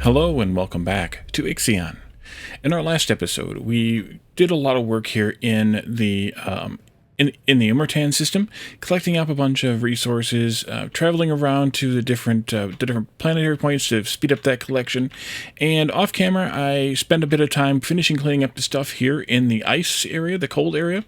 Hello and welcome back to Ixion. In our last episode, we did a lot of work here in the in the Umbertan system, collecting up a bunch of resources, traveling around to the different planetary points to speed up that collection. And off camera, I spent a bit of time finishing cleaning up the stuff here in the ice area, the cold area.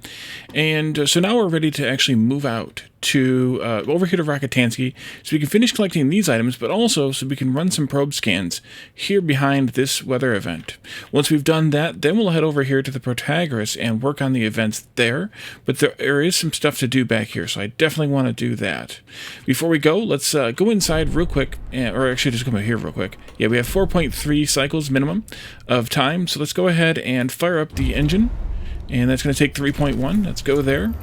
And so now we're ready to actually move out to over here to Rakitansky, so we can finish collecting these items, but also so we can run some probe scans here behind this weather event. Once we've done that, then we'll head over here to the Protagoras and work on the events there, but there is some stuff to do back here, so I definitely want to do that. Before we go, let's go inside real quick, or actually just come over here real quick. Yeah, we have 4.3 cycles minimum of time, so let's go ahead and fire up the engine, and that's going to take 3.1. Let's go there.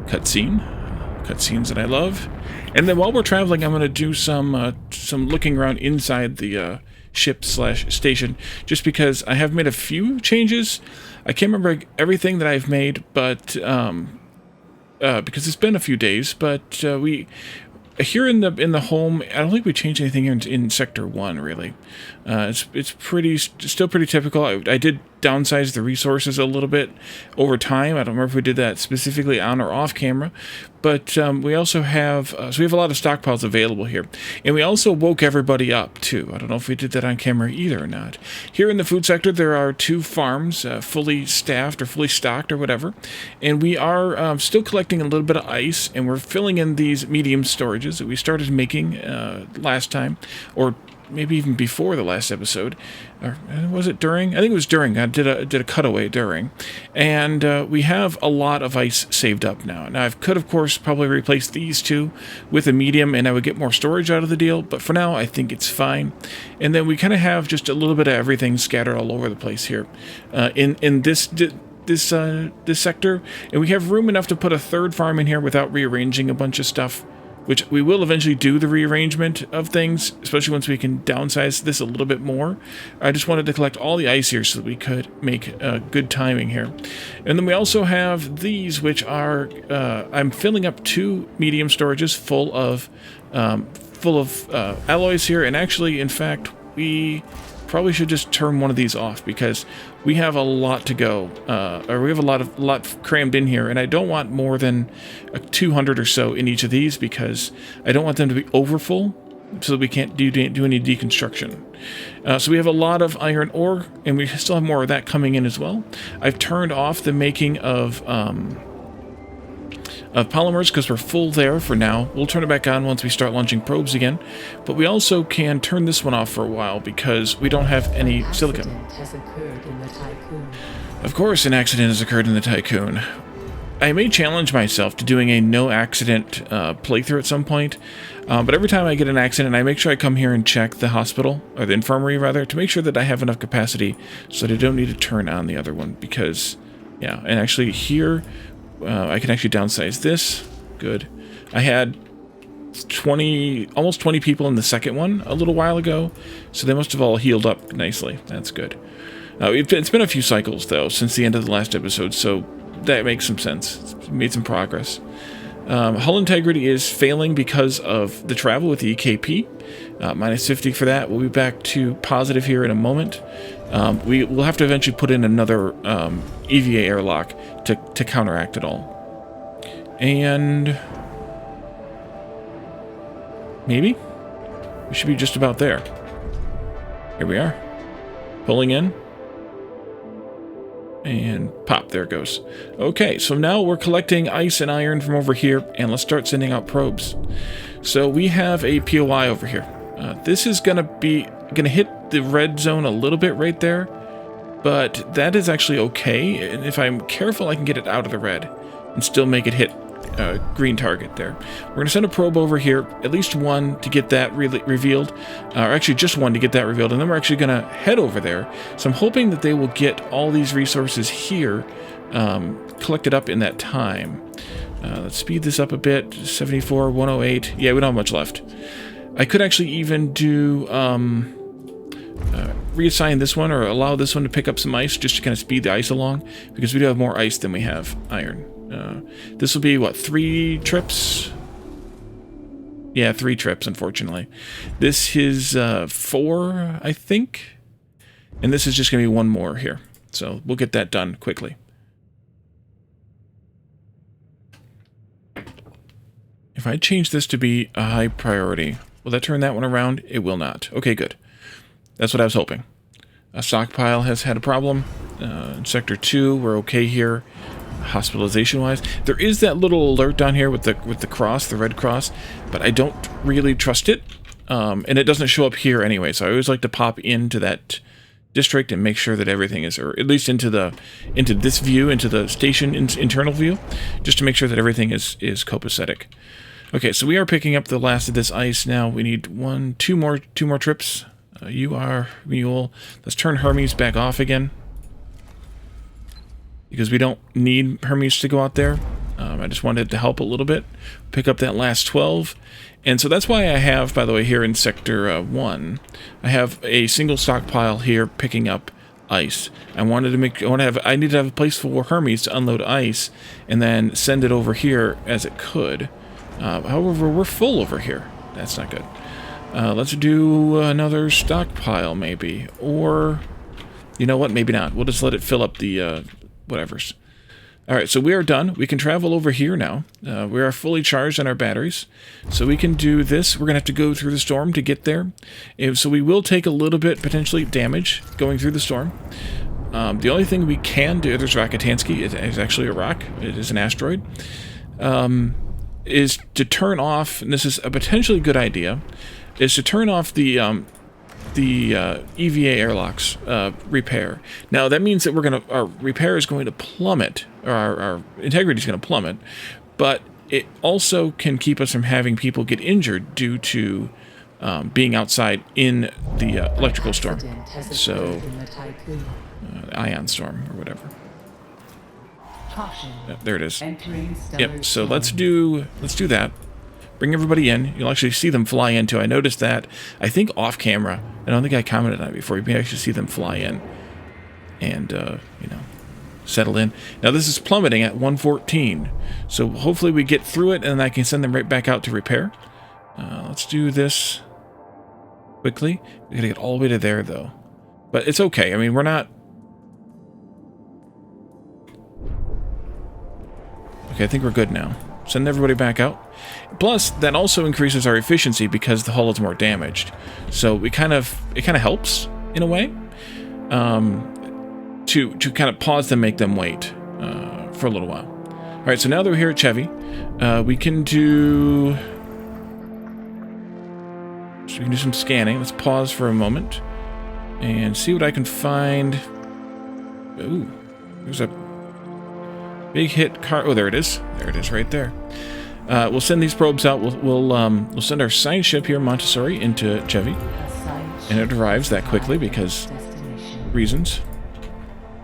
Cutscenes that I love. And then while we're traveling, I'm going to do some looking around inside the ship/station, just because I have made a few changes. I can't remember everything that I've made, but because it's been a few days. But we here in the home, I don't think we changed anything here in Sector 1, really. It's still pretty typical. I did downsize the resources a little bit over time. I don't remember if we did that specifically on or off camera, but we also have so we have a lot of stockpiles available here, and we also woke everybody up too. I don't know if we did that on camera either or not. Here in the food sector, there are 2 farms fully staffed or fully stocked or whatever, and we are still collecting a little bit of ice, and we're filling in these medium storages that we started making last time, or maybe even before the last episode, or was it during? I think it was during. I did a cutaway during, and we have a lot of ice saved up now. Now I could, of course, probably replace these 2 with a medium, and I would get more storage out of the deal. But for now, I think it's fine. And then we kind of have just a little bit of everything scattered all over the place here in this sector, and we have room enough to put a 3rd farm in here without rearranging a bunch of stuff, which we will eventually do the rearrangement of things, especially once we can downsize this a little bit more. I just wanted to collect all the ice here so that we could make good timing here. And then we also have these, which are, I'm filling up 2 medium storages full of alloys here, and actually, in fact, we probably should just turn one of these off because we have a lot to go, or we have a lot crammed in here, and I don't want more than 200 or so in each of these because I don't want them to be overfull so that we can't do any deconstruction. So we have a lot of iron ore, and we still have more of that coming in as well. I've turned off the making of polymers because we're full there for now. We'll turn it back on once we start launching probes again, but we also can turn this one off for a while because we don't have any silicon. Of course, an accident has occurred in the Tiqqun. I may challenge myself to doing a no-accident playthrough at some point, but every time I get an accident, I make sure I come here and check the hospital, or the infirmary rather, to make sure that I have enough capacity so that I don't need to turn on the other one, because, yeah, and actually here, I can actually downsize this. Good. I had almost 20 people in the second one a little while ago, so they must have all healed up nicely. That's good. It's been a few cycles, though, since the end of the last episode, so that makes some sense. It's made some progress. Hull integrity is failing because of the travel with the EKP. Minus 50 for that. We'll be back to positive here in a moment. We'll have to eventually put in another EVA airlock to counteract it all. And maybe we should be just about there. Here we are. Pulling in. And pop, there it goes. Okay, so now we're collecting ice and iron from over here, and let's start sending out probes. So we have a POI over here. This is gonna hit the red zone a little bit right there, but that is actually okay. And if I'm careful, I can get it out of the red and still make it hit green target there. We're going to send a probe over here, at least one to get that revealed, or actually just one to get that revealed, and then we're actually going to head over there. So I'm hoping that they will get all these resources here collected up in that time. Let's speed this up a bit. 74, 108. Yeah, we don't have much left. I could actually even do reassign this one, or allow this one to pick up some ice just to kind of speed the ice along, because we do have more ice than we have iron. This will be, what, 3 trips? Yeah, 3 trips, unfortunately. This is 4, I think. And this is just going to be 1 more here. So we'll get that done quickly. If I change this to be a high priority, will that turn that one around? It will not. Okay, good. That's what I was hoping. A stockpile has had a problem. In Sector 2, we're okay here. Hospitalization-wise, there is that little alert down here with the cross, the red cross, but I don't really trust it, and it doesn't show up here anyway. So I always like to pop into that district and make sure that everything is, or at least into this view, into the station internal view, just to make sure that everything is copacetic. Okay, so we are picking up the last of this ice now. We need 2 more trips. You are Mule. Let's turn Hermes back off again, because we don't need Hermes to go out there. I just wanted to help a little bit, pick up that last 12. And so that's why I have, by the way, here in Sector 1, I have a single stockpile here picking up ice. I need to have a place for Hermes to unload ice and then send it over here as it could. However, we're full over here. That's not good. Let's do another stockpile, maybe. Or, you know what, maybe not. We'll just let it fill up the whatevers. Alright, so we are done. We can travel over here now. We are fully charged on our batteries. So we can do this. We're going to have to go through the storm to get there. So we will take a little bit, potentially, damage going through the storm. The only thing we can do, there's Rakatansky. It is actually a rock. It is an asteroid. Is to turn off, and this is a potentially good idea, is to turn off the EVA airlocks repair. Now that means that our repair is going to plummet, or our integrity is going to plummet, but it also can keep us from having people get injured due to being outside in the electrical storm. So ion storm or whatever. There it is. Yep. So let's do that. Bring everybody in. You'll actually see them fly in too. I noticed that, I think off camera. I don't think I commented on it before. You may actually see them fly in and, settle in. Now this is plummeting at 114. So hopefully we get through it and I can send them right back out to repair. Let's do this quickly. We gotta get all the way to there though. But it's okay. I mean, we're not... Okay, I think we're good now. Send everybody back out. Plus, that also increases our efficiency because the hull is more damaged. So it kind of helps in a way to kind of pause them, make them wait for a little while. All right, so now that we're here at Chevy, we can do some scanning. Let's pause for a moment and see what I can find. Ooh, there's a big hit car. Oh, there it is. There it is, right there. We'll send these probes out. We'll send our science ship here, Montessori, into Chevy, and it arrives that quickly because reasons.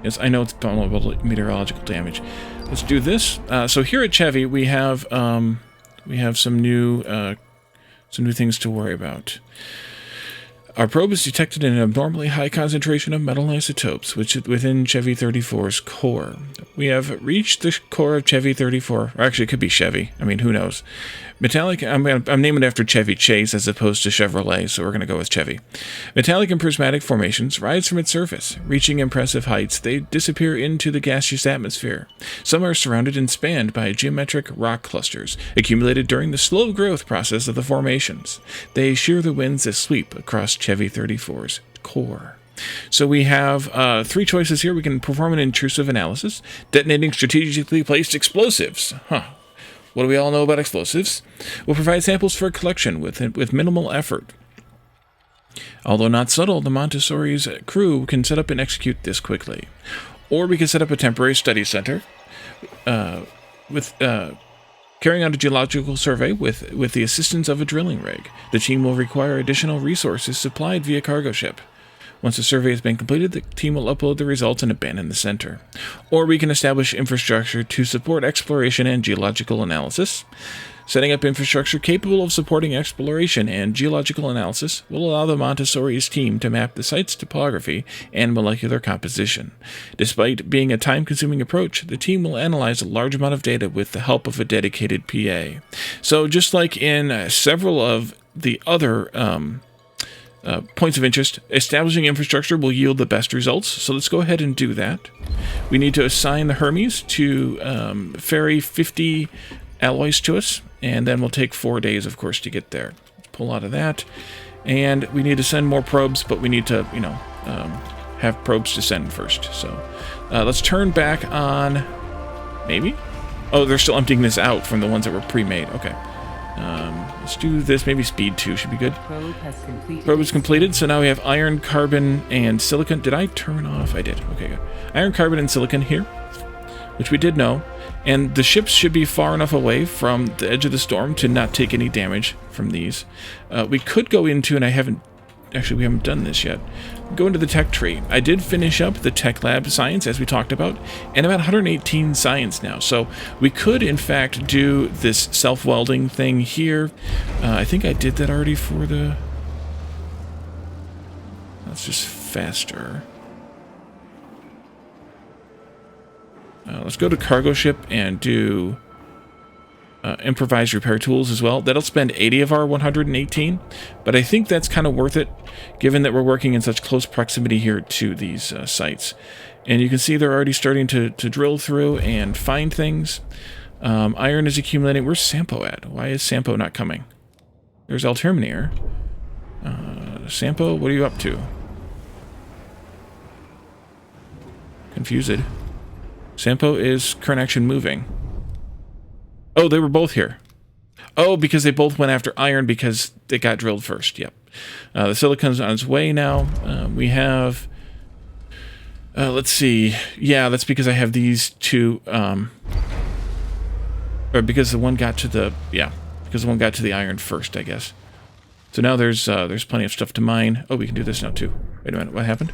Yes, I know it's vulnerable to meteorological damage. Let's do this. So here at Chevy, we have some new things to worry about. Our probe has detected an abnormally high concentration of metal isotopes within Chevy 34's core. We have reached the core of Chevy 34, or actually it could be Chevy. I mean, who knows? Metallic, I'm naming it after Chevy Chase as opposed to Chevrolet, so we're going to go with Chevy. Metallic and prismatic formations rise from its surface. Reaching impressive heights, they disappear into the gaseous atmosphere. Some are surrounded and spanned by geometric rock clusters, accumulated during the slow growth process of the formations. They shear the winds that sweep across Chevy 34's core. So we have 3 choices here. We can perform an intrusive analysis, detonating strategically placed explosives. What do we all know about explosives? We'll provide samples for collection with minimal effort. Although not subtle, the Montessori's crew can set up and execute this quickly. Or we can set up a temporary study center with carrying out a geological survey with the assistance of a drilling rig. The team will require additional resources supplied via cargo ship. Once the survey has been completed, the team will upload the results and abandon the center. Or we can establish infrastructure to support exploration and geological analysis. Setting up infrastructure capable of supporting exploration and geological analysis will allow the Montessori's team to map the site's topography and molecular composition. Despite being a time-consuming approach, the team will analyze a large amount of data with the help of a dedicated PA. So just like in several of the other points of interest, establishing infrastructure will yield the best results, so let's go ahead and do that. We need to assign the Hermes to ferry 50 alloys to us, and then we'll take 4 days, of course, to get there. Let's pull out of that, and we need to send more probes, but we need to, have probes to send first. So let's turn back on, maybe? Oh, they're still emptying this out from the ones that were pre-made. Okay. Let's do this. Maybe speed 2 should be good. Probe is completed, so now we have iron, carbon, and silicon. Did I turn off? I did. Okay, good. Iron, carbon, and silicon here, which we did know. And the ships should be far enough away from the edge of the storm to not take any damage from these. We could go into, and I haven't... Actually, we haven't done this yet. Go into the tech tree. I did finish up the tech lab science, as we talked about, and about 118 science now. So we could, in fact, do this self-welding thing here. I think I did that already for the... That's just faster. Let's go to cargo ship and do improvised repair tools as well. That'll spend 80 of our 118, but I think that's kind of worth it, given that we're working in such close proximity here to these sites. And you can see they're already starting to drill through and find things. Iron is accumulating. Where's Sampo at? Why is Sampo not coming? There's Alterminier. Sampo, what are you up to? Confused. Sampo is current action moving. Oh, they were both here. Oh, because they both went after iron because they got drilled first. Yep. The silicon's on its way now. We have... let's see. Yeah, that's because I have these two... or because the one got to the... Yeah, because the one got to the iron first, I guess. So now there's plenty of stuff to mine. Oh, we can do this now, too. Wait a minute, what happened?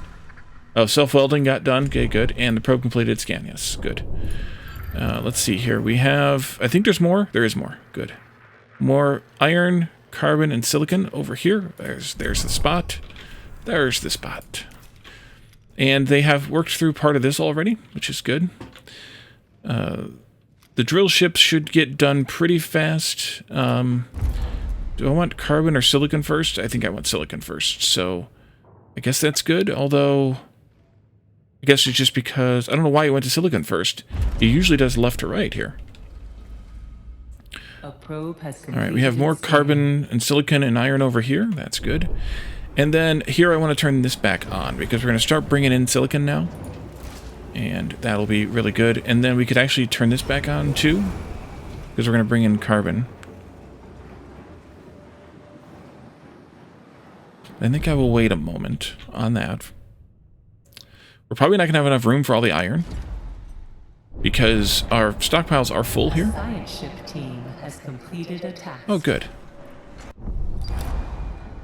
Oh, self-welding got done. Okay, good. And the probe completed scan. Yes, good. Let's see here. We have... I think there's more. There is more. Good. More iron, carbon, and silicon over here. There's the spot. There's the spot. And they have worked through part of this already, which is good. The drill ships should get done pretty fast. Do I want carbon or silicon first? I think I want silicon first. So I guess that's good, although... I guess it's just because... I don't know why you went to silicon first. It usually does left to right here. Alright, we have more carbon and silicon and iron over here. That's good. And then here I want to turn this back on because we're going to start bringing in silicon now. And that'll be really good. And then we could actually turn this back on too, because we're going to bring in carbon. I think I will wait a moment on that. We're probably not going to have enough room for all the iron, because our stockpiles are full here. Science ship team has completed a task. Oh, good.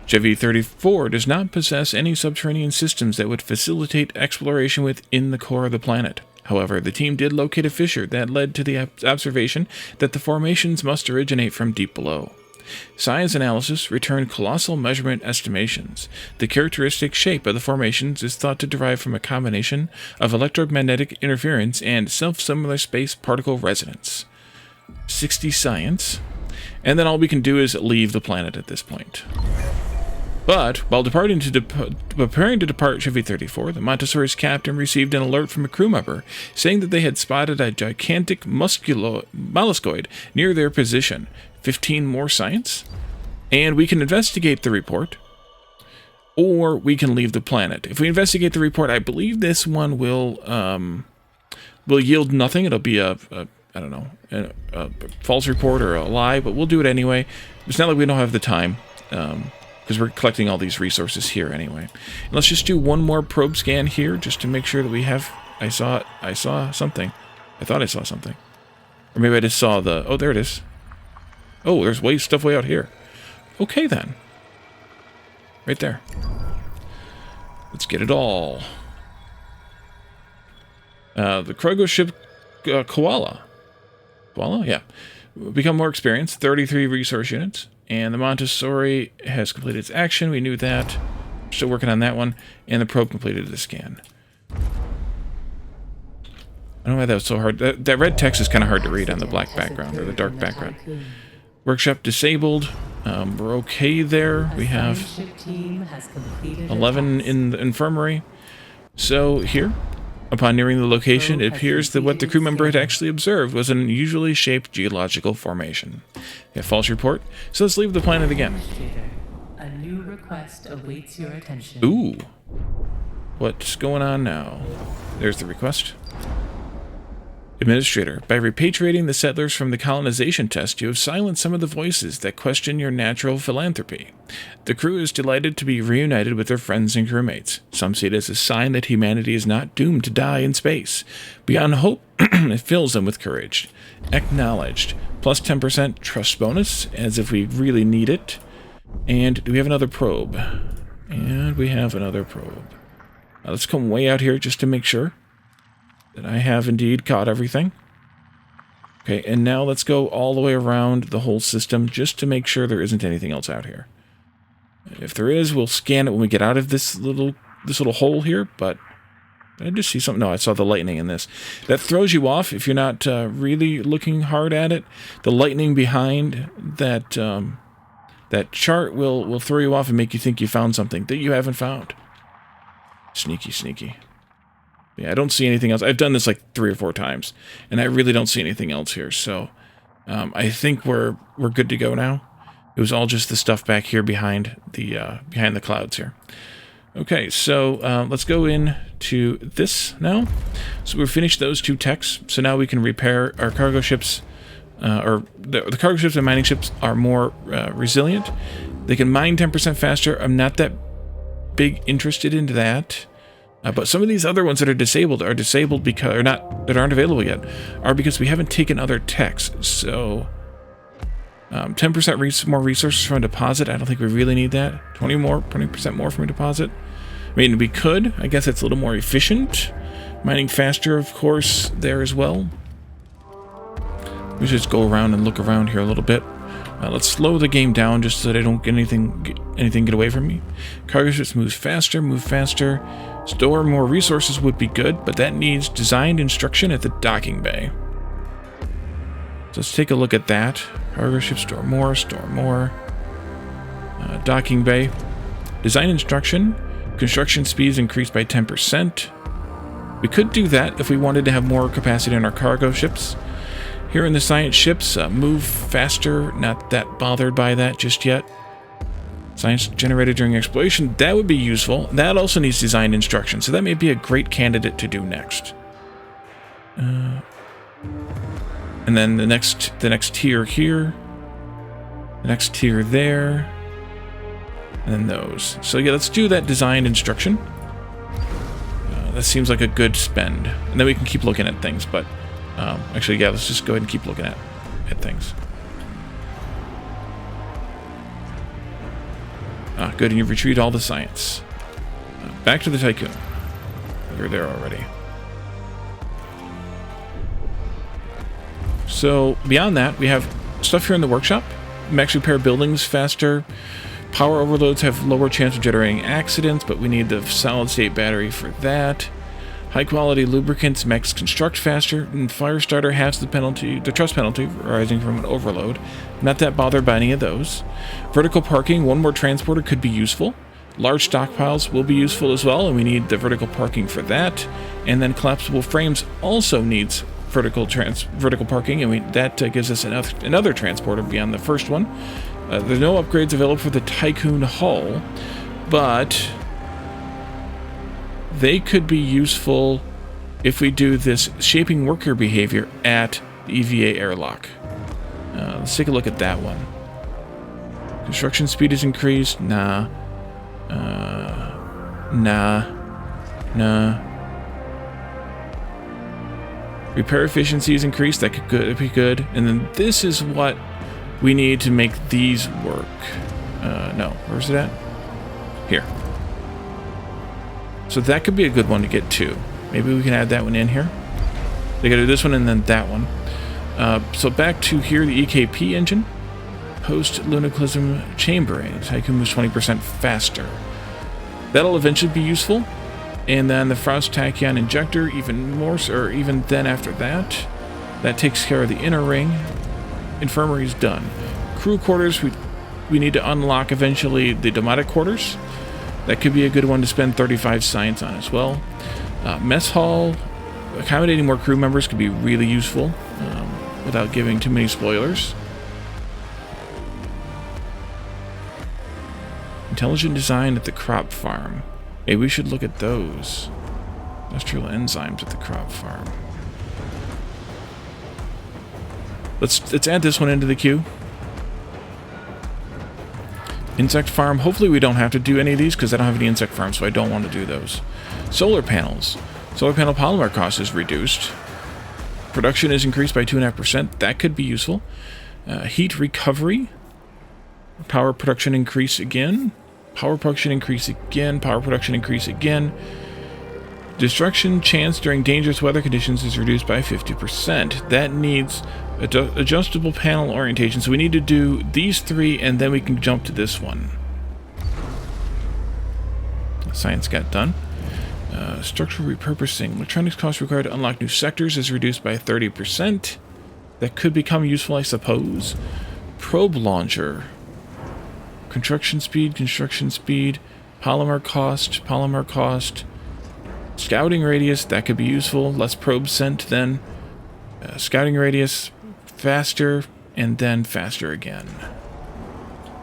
Chevy 34 does not possess any subterranean systems that would facilitate exploration within the core of the planet. However, the team did locate a fissure that led to the observation that the formations must originate from deep below. Science analysis returned colossal measurement estimations. The characteristic shape of the formations is thought to derive from a combination of electromagnetic interference and self-similar space particle resonance. 60 science. And then all we can do is leave the planet at this point. But, while preparing to depart Chevy 34, the Montessori's captain received an alert from a crew member saying that they had spotted a gigantic molluscoid near their position. 15 more science, and we can investigate the report, or we can leave the planet. If we investigate the report, I believe this one will yield nothing. It'll be I don't know, a false report or a lie, but we'll do it anyway. It's not like we don't have the time, because we're collecting all these resources here anyway. And let's just do one more probe scan here, just to make sure that we have... I saw something. I thought I saw something. Or maybe I just saw the... Oh, there it is. Oh, there's stuff way out here. Okay, then. Right there. Let's get it all. The cargo ship Koala. Koala? Yeah. Become more experienced, 33 resource units. And the Montessori has completed its action. We knew that. Still working on that one. And the probe completed the scan. I don't know why that was so hard. That red text is kind of hard to read on the black background, or the dark background. Workshop disabled. We're okay there. We have 11 in the infirmary. So here, upon nearing the location, it appears that what the crew member had actually observed was an unusually shaped geological formation. A false report. So let's leave the planet again. A new request awaits your attention. Ooh. What's going on now? There's the request. Administrator, by repatriating the settlers from the colonization test, you have silenced some of the voices that question your natural philanthropy. The crew is delighted to be reunited with their friends and crewmates. Some see it as a sign that humanity is not doomed to die in space. Beyond hope, it fills them with courage. Acknowledged. Plus 10% trust bonus, as if we really need it. And do we have another probe? And we have another probe. Now let's come way out here just to make sure that I have indeed caught everything. Okay, and now let's go all the way around the whole system just to make sure there isn't anything else out here. If there is, we'll scan it when we get out of this little hole here, but did I just see something? No, I saw the lightning in this. That throws you off if you're not really looking hard at it. The lightning behind that that chart will throw you off and make you think you found something that you haven't found. Sneaky, sneaky. Yeah, I don't see anything else. I've done this like 3 or 4 times, and I really don't see anything else here. So I think we're good to go now. It was all just the stuff back here behind the clouds here. Okay, so let's go into this now. So we've finished those 2 techs. So now we can repair our cargo ships. Or the cargo ships and mining ships are more resilient. They can mine 10% faster. I'm not that big interested into that. But some of these other ones that are disabled because, or not, that aren't available yet, are because we haven't taken other techs. So 10% more resources from a deposit. I don't think we really need that. 20% more from a deposit. I mean, we could. I guess it's a little more efficient. Mining faster, of course, there as well. We should just go around and look around here a little bit. Let's slow the game down just so that I don't get anything get away from me. Cargo ships move faster. Store more resources would be good, but that needs designed instruction at the docking bay. So let's take a look at that. Cargo ships store more. Docking bay. Design instruction. Construction speeds increased by 10%. We could do that if we wanted to have more capacity in our cargo ships. Here in the science ships, move faster, not that bothered by that just yet. Science generated during exploration, that would be useful. That also needs design instruction, so that may be a great candidate to do next. And then the next tier here, the next tier there, and then those. So yeah, let's do that design instruction. That seems like a good spend. And then we can keep looking at things, but actually, yeah, let's just go ahead and keep looking at things. Good, and you've retrieved all the science. Back to the Tiqqun. You're there already. So, beyond that, we have stuff here in the workshop. Max repair buildings faster. Power overloads have lower chance of generating accidents, but we need the solid-state battery for that. High-quality lubricants max construct faster, and Firestarter halves the trust penalty arising from an overload. Not that bothered by any of those. Vertical parking, 1 more transporter could be useful. Large stockpiles will be useful as well, and we need the vertical parking for that. And then collapsible frames also needs vertical parking, and that gives us another transporter beyond the first one. There's no upgrades available for the Tiqqun hull, but they could be useful if we do this shaping worker behavior at the EVA airlock. Let's take a look at that one. Construction speed is increased. Nah. Repair efficiency is increased. That could be good. And then this is what we need to make these work. No, where's it at? Here. So that could be a good one to get too. Maybe we can add that one in here. They gotta do this one and then that one. So back to here, the EKP engine. Post-lunaclism chambering. Tiqqun moves 20% faster. That'll eventually be useful. And then the Frost Tachyon injector, even more, or even then after that. That takes care of the inner ring. Infirmary's done. Crew quarters, we need to unlock eventually the Domotic quarters. That could be a good one to spend 35 science on as well. Mess hall, accommodating more crew members could be really useful without giving too many spoilers. Intelligent design at the crop farm. Maybe we should look at those. Industrial enzymes at the crop farm. Let's add this one into the queue. Insect farm. Hopefully we don't have to do any of these because I don't have any insect farms, so I don't want to do those. Solar panels. Solar panel polymer cost is reduced. Production is increased by 2.5%. That could be useful. Heat recovery. Power production increase again. Power production increase again. Power production increase again. Destruction chance during dangerous weather conditions is reduced by 50%. That needs adjustable panel orientation. So we need to do these three, and then we can jump to this one. Science got done. Structural repurposing. Electronics cost required to unlock new sectors is reduced by 30%. That could become useful, I suppose. Probe launcher. Construction speed, polymer cost. Scouting radius, that could be useful. Less probes sent then. Scouting radius, faster, and then faster again.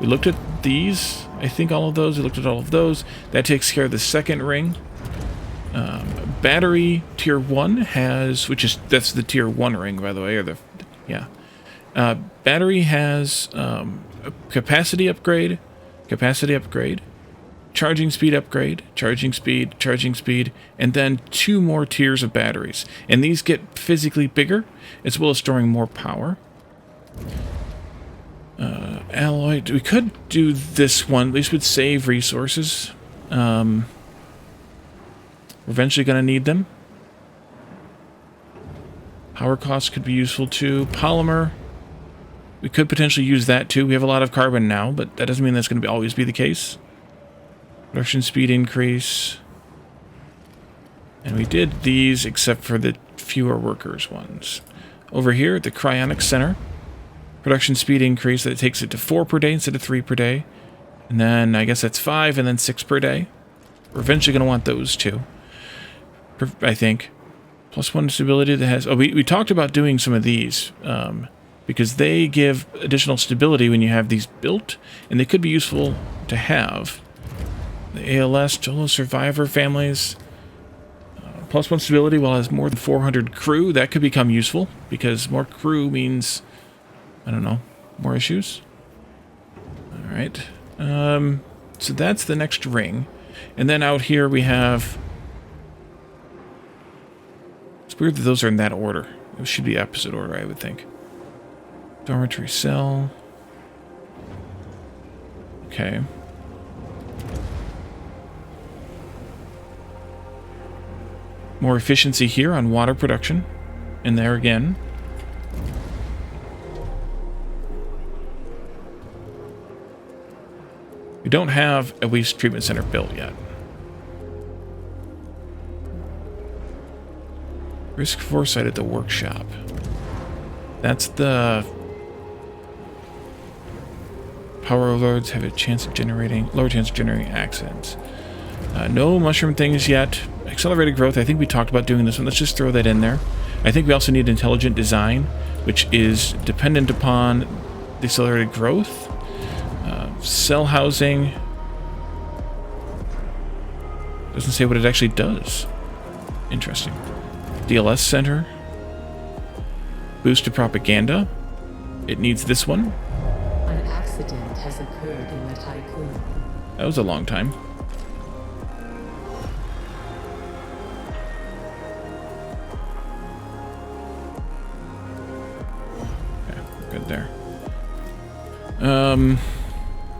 We looked at these. I think all of those. We looked at all of those. That takes care of the second ring. Battery tier 1 has, that's the tier 1 ring, by the way, or battery has a capacity upgrade, charging speed upgrade, charging speed, and then 2 more tiers of batteries. And these get physically bigger, as well as storing more power. Alloy, we could do this one, at least would save resources. We're eventually going to need them. Power costs could be useful too. Polymer, we could potentially use that too. We have a lot of carbon now, but that doesn't mean that's going to always be the case. Production speed increase. And we did these except for the fewer workers ones. Over here at the Cryonic Center, production speed increase, that takes it to 4 per day instead of 3 per day. And then I guess that's 5 and then 6 per day. We're eventually going to want those too, I think. +1 stability that has... Oh, we talked about doing some of these because they give additional stability when you have these built, and they could be useful to have. The ALS, DOLOS Survivor families. +1 stability while it has more than 400 crew. That could become useful because more crew means, I don't know, more issues. Alright. So that's the next ring. And then out here we have... It's weird that those are in that order. It should be opposite order, I would think. Dormitory cell. Okay. More efficiency here on water production. And there again. We don't have a waste treatment center built yet. Risk foresight at the workshop. That's the... Power overloads have a chance of generating... Lower chance of generating accidents. No mushroom things yet. Accelerated growth, I think we talked about doing this one. Let's just throw that in there. I think we also need intelligent design, which is dependent upon the accelerated growth. Cell housing. Doesn't say what it actually does. Interesting. DLS center. Boost to propaganda. It needs this one. An accident has occurred in the Tiqqun. That was a long time. Okay, good there.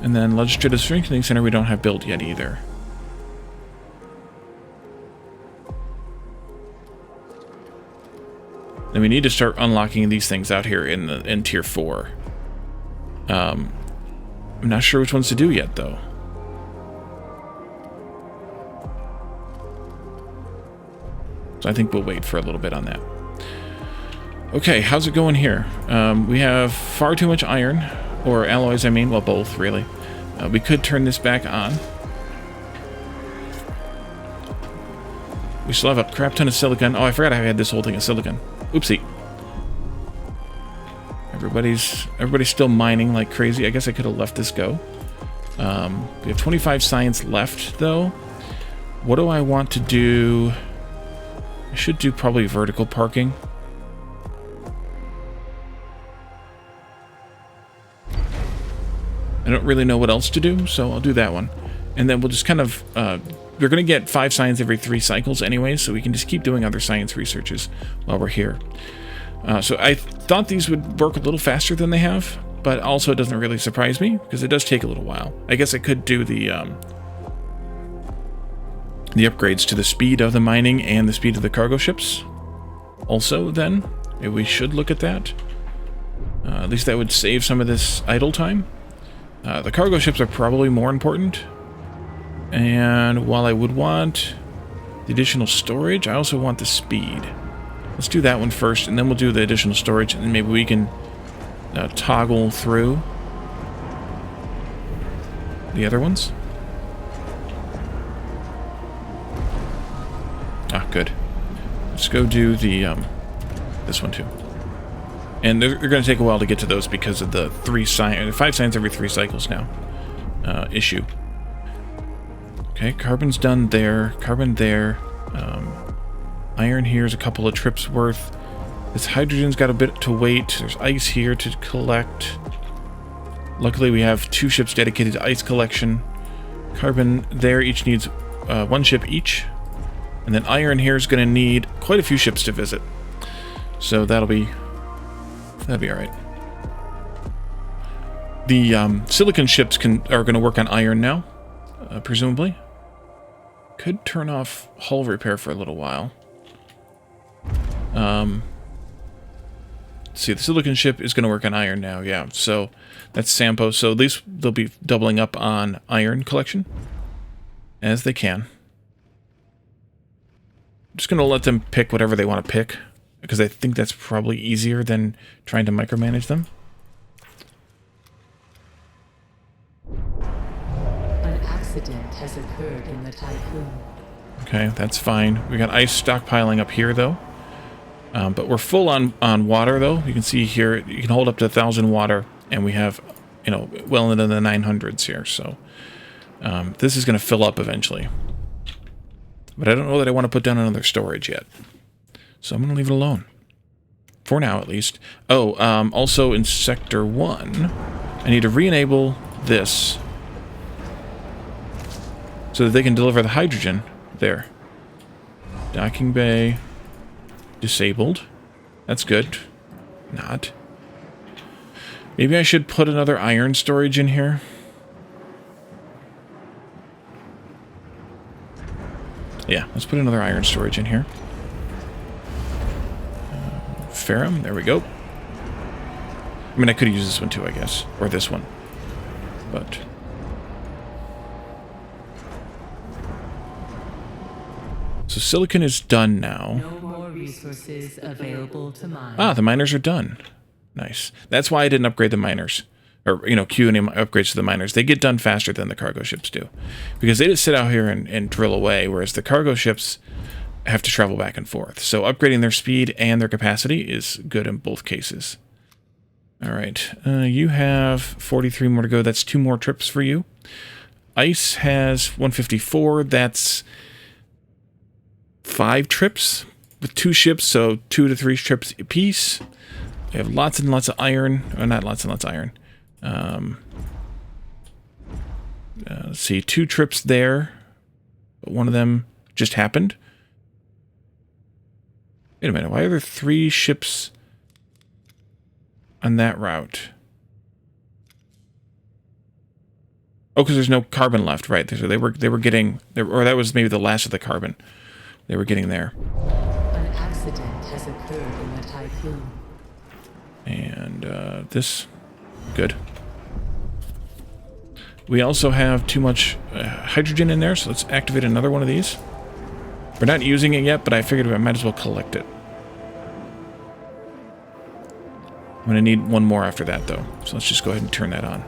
And then Legislative Strengthening Center we don't have built yet either. then we need to start unlocking these things out here in Tier 4. I'm not sure which ones to do yet, though. So I think we'll wait for a little bit on that. Okay, how's it going here? We have far too much iron, or alloys, I mean. Well, both, really. We could turn this back on. We still have a crap ton of silicon. Oh, I forgot I had this whole thing of silicon. Oopsie. Everybody's still mining like crazy. I guess I could have left this go. We have 25 science left, though. What do I want to do? I should do probably vertical parking. I don't really know what else to do, so I'll do that one. And then we'll just kind of... we're going to get 5 science every 3 cycles anyway, so we can just keep doing other science researches while we're here. So I thought these would work a little faster than they have, but also it doesn't really surprise me, because it does take a little while. I guess I could do the upgrades to the speed of the mining and the speed of the cargo ships. Also, then, maybe we should look at that. At least that would save some of this idle time. The cargo ships are probably more important. And while I would want the additional storage, I also want the speed. Let's do that one first, and then we'll do the additional storage, and then maybe we can toggle through the other ones. Ah, good. Let's go do the this one too. And they're going to take a while to get to those because of the 5 science every 3 cycles now issue. Okay, carbon's done there. Carbon there. Iron here's a couple of trips worth. This hydrogen's got a bit to wait. There's ice here to collect. Luckily, we have 2 ships dedicated to ice collection. Carbon there each needs 1 ship each. And then iron here is going to need quite a few ships to visit. So that'll be alright. The silicon ships are going to work on iron now, presumably. Could turn off hull repair for a little while. See, the silicon ship is going to work on iron now, yeah. So that's Sampo. So at least they'll be doubling up on iron collection as they can. I'm just going to let them pick whatever they want to pick, because I think that's probably easier than trying to micromanage them. An accident has occurred in the Tiqqun. Okay, that's fine. We got ice stockpiling up here, though. But we're full on water, though. You can see here, you can hold up to 1,000 water, and we have, you know, well into the 900s here. So this is going to fill up eventually. But I don't know that I want to put down another storage yet. So I'm going to leave it alone. For now, at least. Oh, also in Sector 1, I need to re-enable this so that they can deliver the hydrogen there. Docking bay disabled. That's good. Not. Maybe I should put another iron storage in here. Yeah, let's put another iron storage in here. Ferrum, there we go. I mean, I could use this one too, I guess. Or this one. But... so silicon is done now. No more resources available to mine. Ah, the miners are done. Nice. That's why I didn't upgrade the miners. Or, you know, queue any upgrades to the miners. They get done faster than the cargo ships do. Because they just sit out here and drill away, whereas the cargo ships have to travel back and forth. So upgrading their speed and their capacity is good in both cases. Alright, you have 43 more to go. That's 2 more trips for you. Ice has 154. That's 5 trips with 2 ships, so 2 to 3 trips apiece. We have lots and lots of iron. Or not lots and lots of iron. Let's see, 2 trips there. But one of them just happened. Wait a minute, why are there 3 ships on that route? Oh, because there's no carbon left, right? So they were getting, or that was maybe the last of the carbon they were getting there. An accident has occurred in the Tiqqun. Tiqqun. And this, good. We also have too much hydrogen in there, so let's activate another one of these. We're not using it yet, but I figured I might as well collect it. I'm going to need one more after that, though. So let's just go ahead and turn that on.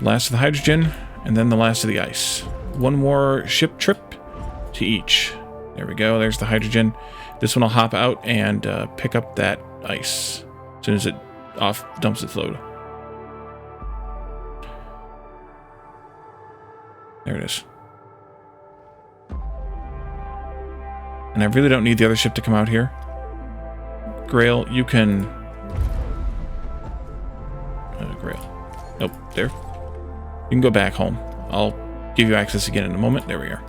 Last of the hydrogen, and then the last of the ice. One more ship trip to each. There we go. There's the hydrogen. This one will hop out and pick up that ice as soon as it dumps its load. There it is. And I really don't need the other ship to come out here. Grail, you can... Grail. Nope, there. You can go back home. I'll give you access again in a moment. There we are.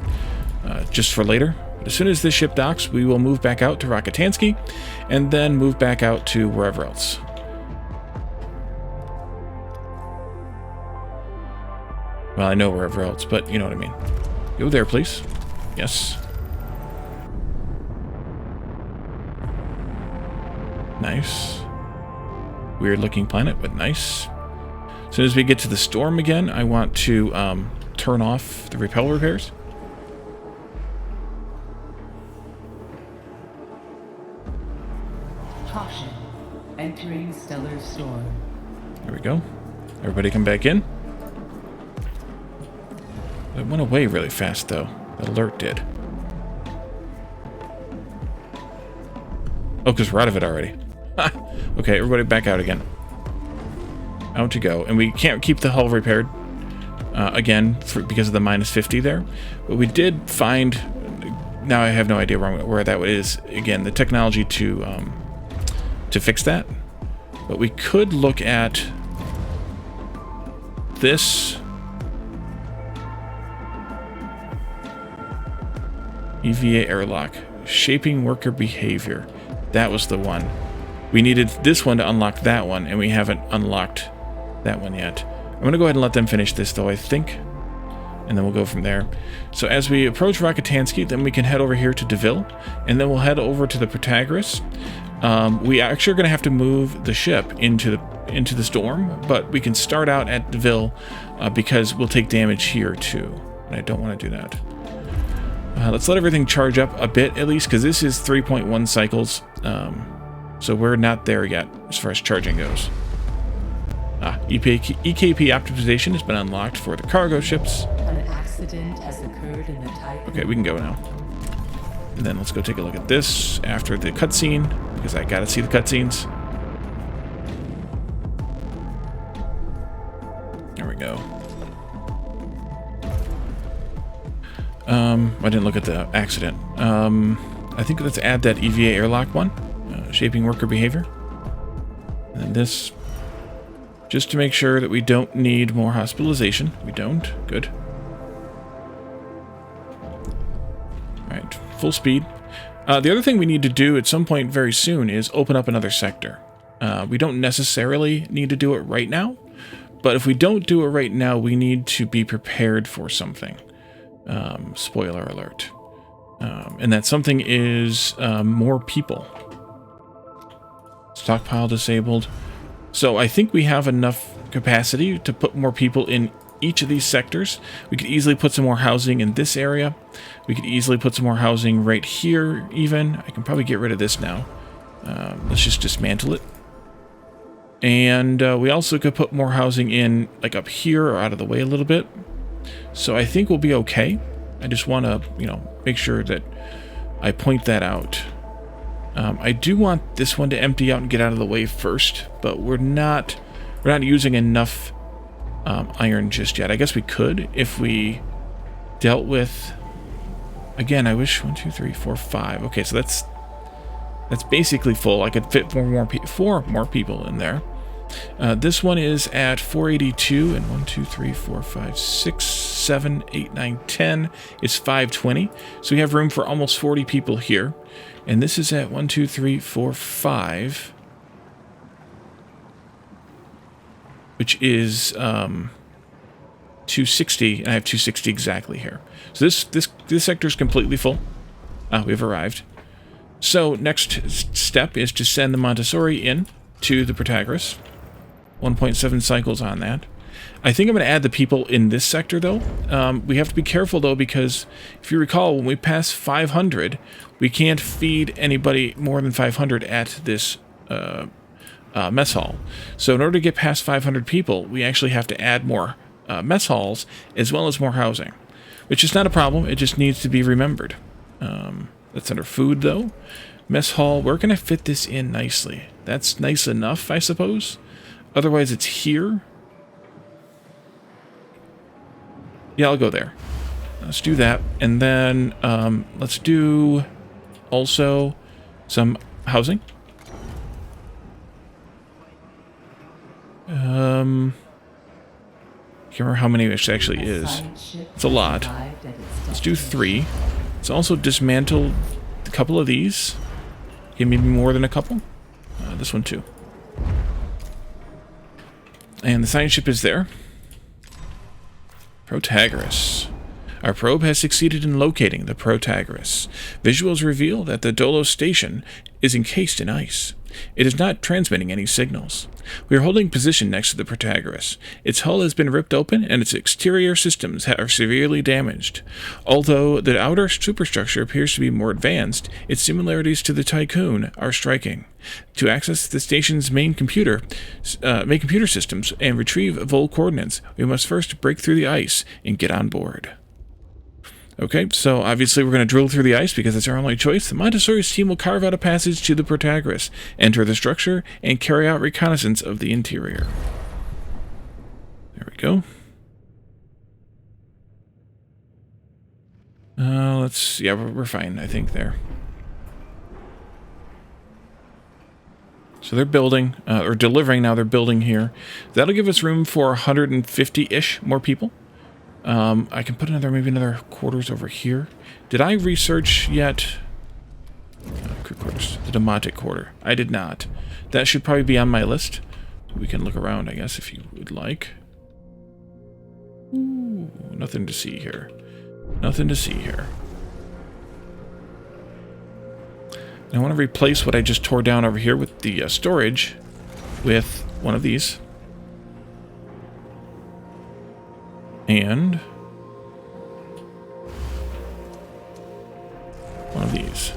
Just for later. But as soon as this ship docks, we will move back out to Rakitansky, and then move back out to wherever else. Well, I know wherever else, but you know what I mean. Go there, please. Yes. Nice. Weird looking planet, but nice. As soon as we get to the storm again, I want to turn off the repel repairs. Caution. Entering stellar storm. There we go. Everybody come back in. It went away really fast, though. The alert did. Oh, because we're out of it already. Okay, everybody back out again. Out to go. And we can't keep the hull repaired, again, because of the minus 50 there. But we did find... Now I have no idea where that is. Again, the technology to fix that. But we could look at this... EVA airlock. Shaping worker behavior. That was the one. We needed this one to unlock that one, and we haven't unlocked that one yet. I'm going to go ahead and let them finish this, though, I think. And then we'll go from there. So as we approach Rakitansky, then we can head over here to DeVille, and then we'll head over to the Protagoras. We actually are going to have to move the ship into the storm, but we can start out at DeVille because we'll take damage here, too. And I don't want to do that. Let's let everything charge up a bit, at least, because this is 3.1 cycles. So we're not there yet, as far as charging goes. EKP optimization has been unlocked for the cargo ships. An accident has occurred in the Tiqqun. Okay, we can go now. And then let's go take a look at this after the cutscene, because I gotta see the cutscenes. There we go. I didn't look at the accident. I think let's add that EVA airlock one. Shaping worker behavior. And then this. Just to make sure that we don't need more hospitalization. We don't. Good. Alright, full speed. The other thing we need to do at some point very soon is open up another sector. We don't necessarily need to do it right now, but if we don't do it right now, we need to be prepared for something. Spoiler alert. And that something is more people. Stockpile disabled. So I think we have enough capacity to put more people in each of these sectors. We could easily put some more housing in this area. We could easily put some more housing right here even. I can probably get rid of this now. Let's just dismantle it. And we also could put more housing in like up here or out of the way a little bit. So I think we'll be okay. I just want to, make sure that I point that out. I do want this one to empty out and get out of the way first, but we're not using enough iron just yet. I guess we could if we dealt with. Again, I wish 1, 2, 3, 4, 5. Okay, so that's basically full. I could fit four more people in there. This one is at 482, and 1, 2, 3, 4, 5, 6, 7, 8, 9, 10 is 520. So we have room for almost 40 people here. And this is at 1, 2, 3, 4, 5, which is 260, and I have 260 exactly here. So this sector is completely full. We've arrived. So next step is to send the Montessori in to the Protagoras. 1.7 cycles on that. I think I'm going to add the people in this sector, though. We have to be careful, though, because if you recall, when we pass 500, we can't feed anybody more than 500 at this mess hall. So in order to get past 500 people, we actually have to add more mess halls as well as more housing, which is not a problem. It just needs to be remembered. That's under food, though. Mess hall, where can I fit this in nicely? That's nice enough, I suppose. Otherwise, it's here. Yeah, I'll go there. Let's do that. And then let's do also some housing. Can't remember how many it actually is. It's a lot. Let's do 3. Let's also dismantle a couple of these. Okay, maybe more than a couple. This one too. And the science ship is there. Protagoras. Our probe has succeeded in locating the Protagoras. Visuals reveal that the DOLOS station is encased in ice. It is not transmitting any signals. We are holding position next to the Protagoras. Its hull has been ripped open and its exterior systems are severely damaged. Although the outer superstructure appears to be more advanced, its similarities to the Tiqqun are striking. To access the station's main computer systems and retrieve Vol coordinates, we must first break through the ice and get on board. Okay, so obviously we're going to drill through the ice because it's our only choice. The Montessori's team will carve out a passage to the Protagoras, enter the structure, and carry out reconnaissance of the interior. There we go. Yeah, we're fine, I think, there. So they're building, or delivering now, they're building here. That'll give us room for 150-ish more people. I can put maybe another quarters over here. Did I research yet? Quarters, the Demotic quarter. I did not. That should probably be on my list. We can look around, I guess, if you would like. Ooh, nothing to see here. Nothing to see here. I want to replace what I just tore down over here with the storage with one of these. And one of these.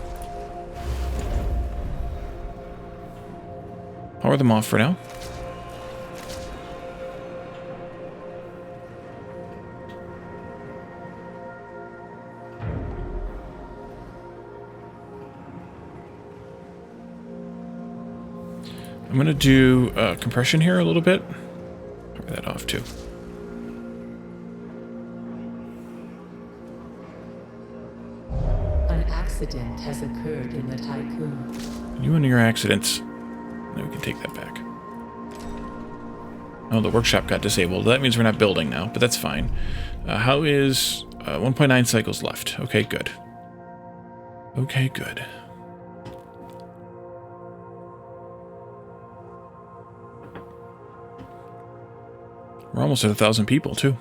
Power them off for now. I'm going to do compression here a little bit. Power that off too. Accident has occurred in the Tiqqun. You and your accidents. Now we can take that back. Oh, the workshop got disabled. That means we're not building now, but that's fine. How is 1.9 cycles left? Okay, good. Okay, good. We're almost at 1,000 people, too.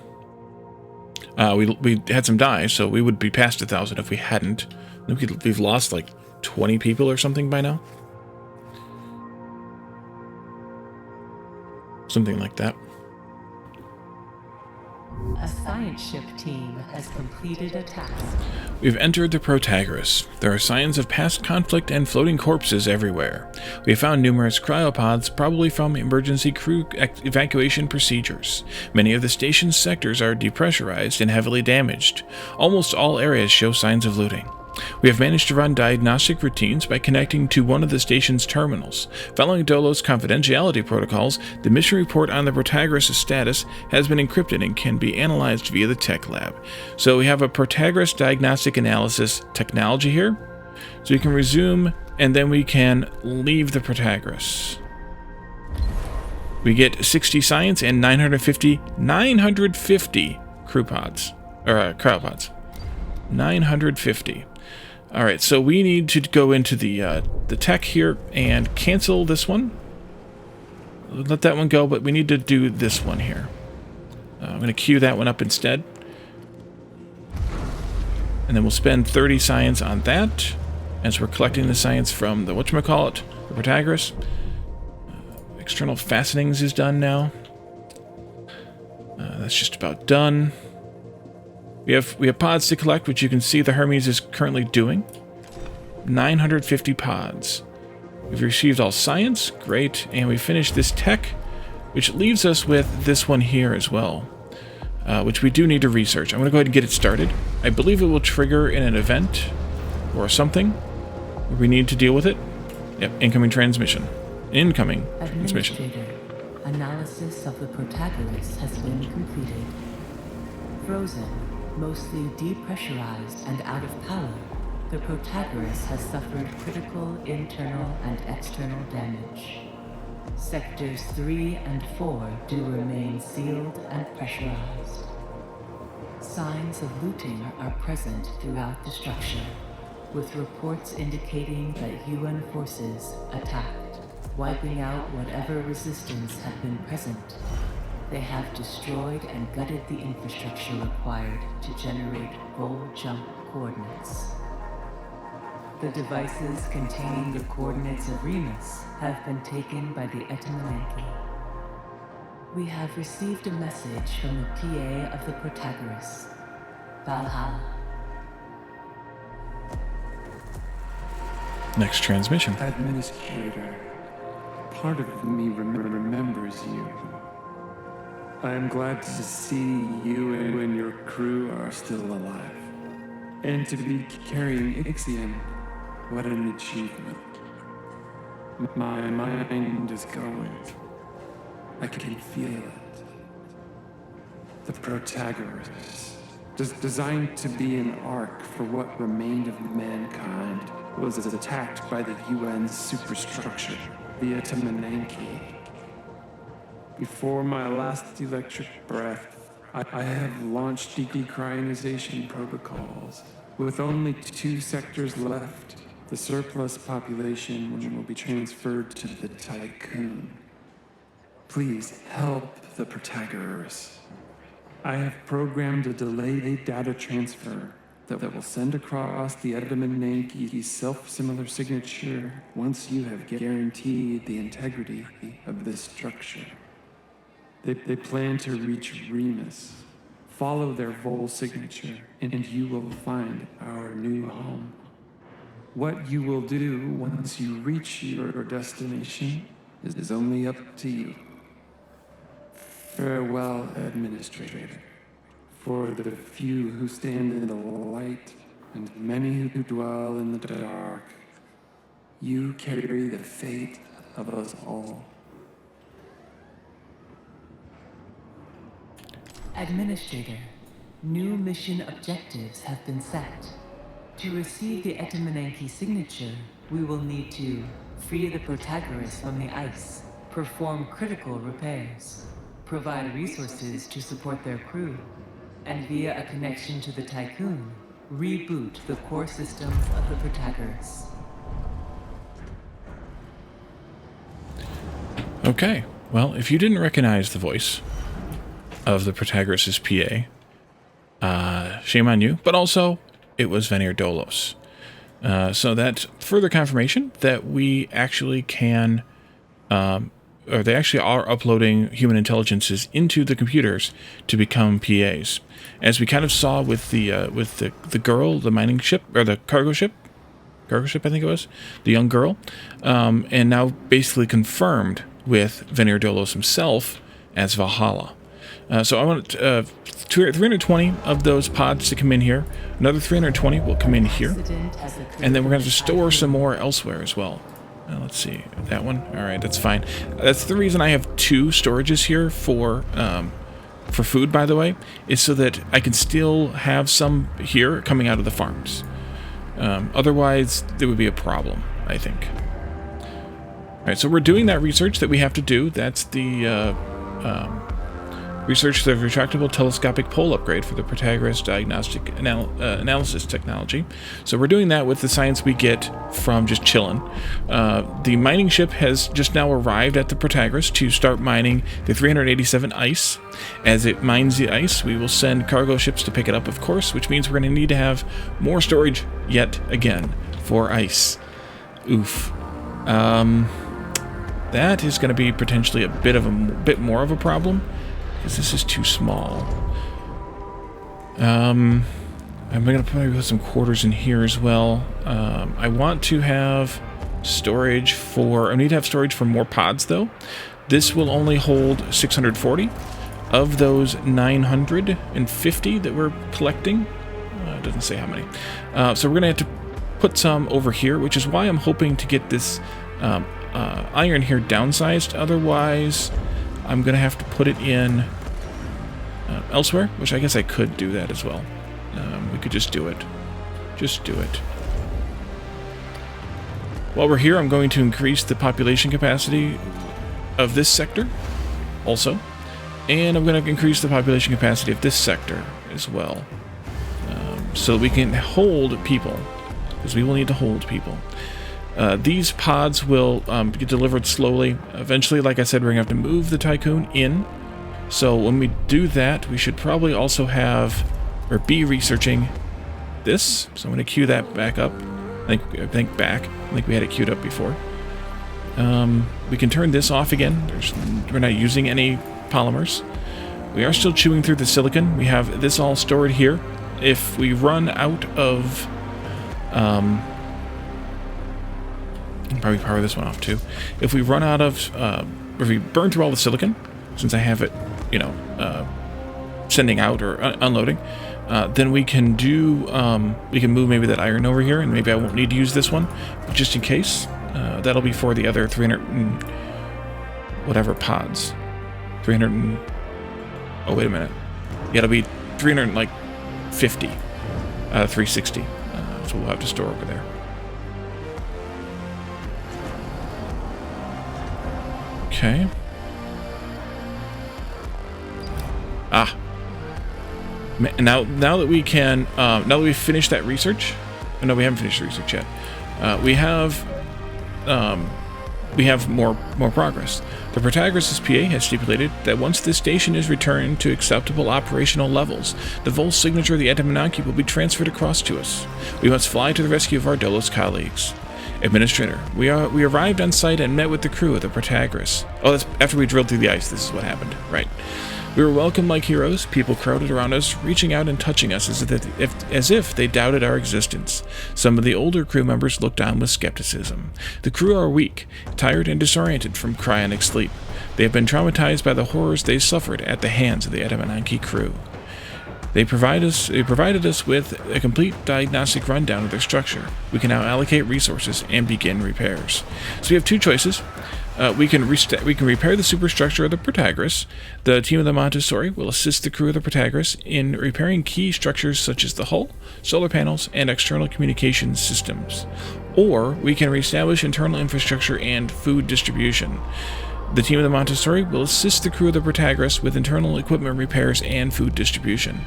We had some die, so we would be past 1,000 if we hadn't. I think we've lost like 20 people or something by now. Something like that. A science ship team has completed a task. We've entered the Protagoras. There are signs of past conflict and floating corpses everywhere. We have found numerous cryopods, probably from emergency crew evacuation procedures. Many of the station's sectors are depressurized and heavily damaged. Almost all areas show signs of looting. We have managed to run diagnostic routines by connecting to one of the station's terminals. Following DOLOS confidentiality protocols, the mission report on the Protagoras' status has been encrypted and can be analyzed via the tech lab. So we have a Protagoras diagnostic analysis technology here. So we can resume, and then we can leave the Protagoras. We get 60 science and 950 crew pods, or cryopods. 950. All right, so we need to go into the tech here and cancel this one. Let that one go, but we need to do this one here. I'm going to queue that one up instead. And then we'll spend 30 science on that. as we're collecting the science from the whatchamacallit, the Protagoras. External fastenings is done now. That's just about done. We have pods to collect, which you can see the Hermes is currently doing. 950 pods. We've received all science, great, and we finished this tech, which leaves us with this one here as well, which we do need to research. I'm going to go ahead and get it started. I believe it will trigger in an event or something where we need to deal with it. Yep, incoming transmission. Incoming transmission. Administrator, analysis of the Protagoras has been completed. Frozen, mostly depressurized and out of power, the Protagoras has suffered critical internal and external damage. Sectors 3 and 4 do remain sealed and pressurized. Signs of looting are present throughout the structure, with reports indicating that UN forces attacked, wiping out whatever resistance had been present. They have destroyed and gutted the infrastructure required to generate goal jump coordinates. The devices containing the coordinates of Remus have been taken by the Etamananki. We have received a message from the PA of the Protagoras, Valhalla. Next transmission. Administrator, part of me remembers you. I am glad to see you and your crew are still alive. And to be carrying Ixion, what an achievement. My mind is going. I can feel it. The Protagoras, designed to be an ark for what remained of mankind, was attacked by the UN superstructure, the Etamananki. Before my last electric breath, I have launched decryonization protocols. With only 2 sectors left, the surplus population will be transferred to the Tiqqun. Please help the Protagoras. I have programmed a delayed data transfer that will send across the Etamananki's self-similar signature once you have guaranteed the integrity of this structure. They plan to reach Remus. Follow their Vol signature, and you will find our new home. What you will do once you reach your destination is only up to you. Farewell, Administrator. For the few who stand in the light, and many who dwell in the dark, you carry the fate of us all. Administrator, new mission objectives have been set. To receive the Etamananki signature, we will need to free the Protagoras from the ice, perform critical repairs, provide resources to support their crew, and via a connection to the Tiqqun, reboot the core systems of the Protagoras. Okay, well, if you didn't recognize the voice of the Protagoras' PA, shame on you, but also it was DOLOS. So that's further confirmation that we actually can, or they actually are uploading human intelligences into the computers to become PAs. As we kind of saw with the girl, the mining ship, or the cargo ship I think it was, the young girl, and now basically confirmed with DOLOS himself as Valhalla. So I want 320 of those pods to come in here. Another 320 will come in here. And then we're going to store some more elsewhere as well. Let's see. That one? Alright, that's fine. That's the reason I have 2 storages here for food, by the way, is so that I can still have some here coming out of the farms. Otherwise, there would be a problem, I think. Alright, so we're doing that research that we have to do. That's the Research the retractable telescopic pole upgrade for the Protagoras diagnostic analysis technology. So we're doing that with the science we get from just chilling. The mining ship has just now arrived at the Protagoras to start mining the 387 ice. As it mines the ice, we will send cargo ships to pick it up, of course, which means we're going to need to have more storage yet again for ice. Oof. That is going to be potentially a bit more of a problem, because this is too small. I'm going to probably put some quarters in here as well. I want to have storage for... I need to have storage for more pods, though. This will only hold 640 of those 950 that we're collecting. It doesn't say how many. So we're going to have to put some over here, which is why I'm hoping to get this iron here downsized. Otherwise, I'm going to have to put it in elsewhere, which I guess I could do that as well. We could just do it. Just do it. While we're here, I'm going to increase the population capacity of this sector also. And I'm going to increase the population capacity of this sector as well. So we can hold people, because we will need to hold people. These pods will get delivered slowly. Eventually, like I said, we're going to have to move the Tiqqun in. So when we do that, we should probably also have, or be researching this. So I'm going to queue that back up. I think we had it queued up before. We can turn this off again. We're not using any polymers. We are still chewing through the silicon. We have this all stored here. If we run out of... probably power this one off too. If we run out of... if we burn through all the silicon, since I have it, you know, sending out or unloading, then we can do... we can move maybe that iron over here, and maybe I won't need to use this one, but just in case. That'll be for the other 300 and whatever pods. 300 and... oh, wait a minute. Yeah, it'll be 350 out of 360. So we'll have to store over there. Okay. Ah. Now that we can... now that we've finished that research... oh, no, we haven't finished the research yet. We have more progress. The Protagoras' PA has stipulated that once this station is returned to acceptable operational levels, the Vol signature of the Etamanaki will be transferred across to us. We must fly to the rescue of our DOLOS colleagues. Administrator, we arrived on site and met with the crew of the Protagoras. Oh, that's after we drilled through the ice. This is what happened. Right. We were welcomed like heroes. People crowded around us, reaching out and touching us as if they doubted our existence. Some of the older crew members looked on with skepticism. The crew are weak, tired and disoriented from cryonic sleep. They have been traumatized by the horrors they suffered at the hands of the Etamanaki crew. They provided us with a complete diagnostic rundown of their structure. We can now allocate resources and begin repairs. So we have two choices. We can repair the superstructure of the Protagoras. The team of the Montessori will assist the crew of the Protagoras in repairing key structures such as the hull, solar panels, and external communications systems. Or we can reestablish internal infrastructure and food distribution. The team of the Montessori will assist the crew of the Protagoras with internal equipment repairs and food distribution.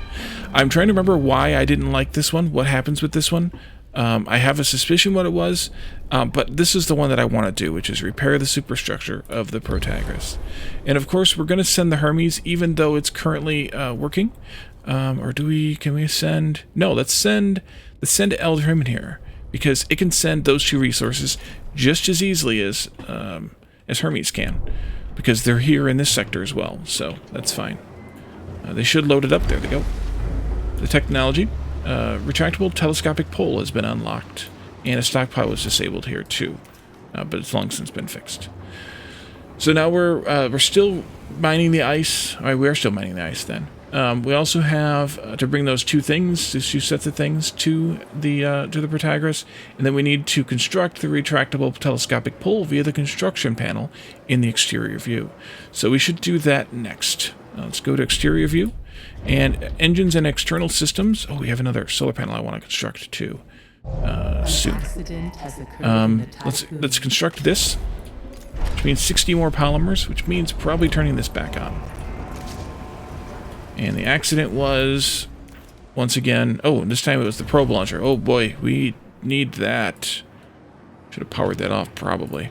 I'm trying to remember why I didn't like this one, what happens with this one. I have a suspicion what it was, but this is the one that I want to do, which is repair the superstructure of the Protagoras. And of course, we're going to send the Hermes, even though it's currently working. Or can we send... no, let's send Eldrim in here, because it can send those two resources just as easily as Hermes can, because they're here in this sector as well, so that's fine. They should load it up. There they go. The technology. Retractable telescopic pole has been unlocked, and a stockpile was disabled here too, but it's long since been fixed. So now we're still mining the ice. All right, we are still mining the ice then. We also have to bring those two sets of things to the Protagoras, and then we need to construct the retractable telescopic pole via the construction panel in the exterior view. So we should do that next. Let's go to exterior view. And engines and external systems. Oh, we have another solar panel I want to construct too. Soon. Let's construct this, which means 60 more polymers, which means probably turning this back on. And the accident was, once again... Oh, this time it was the probe launcher. Oh boy, we need that. Should have powered that off, probably.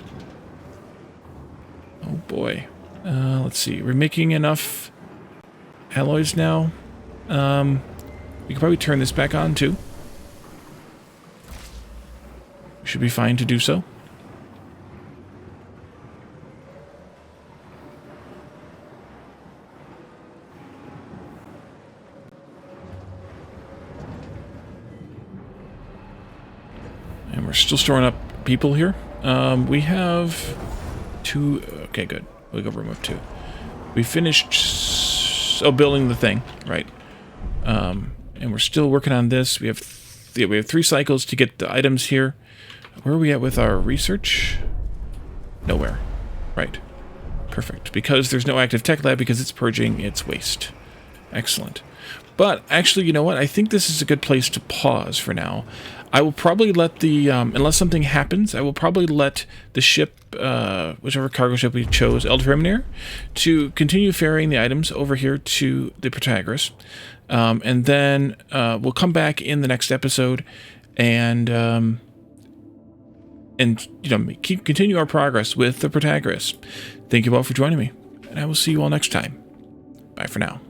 Oh boy. Let's see. We're making enough alloys now. We could probably turn this back on, too. We should be fine to do so. And we're still storing up people here. We have 2... Okay, good. We got room of 2. We finished... Oh, building the thing. Right. And we're still working on this. We have 3 cycles to get the items here. Where are we at with our research? Nowhere. Right. Perfect. Because there's no active tech lab because it's purging its waste. Excellent. But actually, you know what? I think this is a good place to pause for now. I will probably let the, unless something happens, I will probably let the ship, whichever cargo ship we chose, El Terminator, to continue ferrying the items over here to the Protagoras. And then we'll come back in the next episode and you know, continue our progress with the Protagoras. Thank you all for joining me, and I will see you all next time. Bye for now.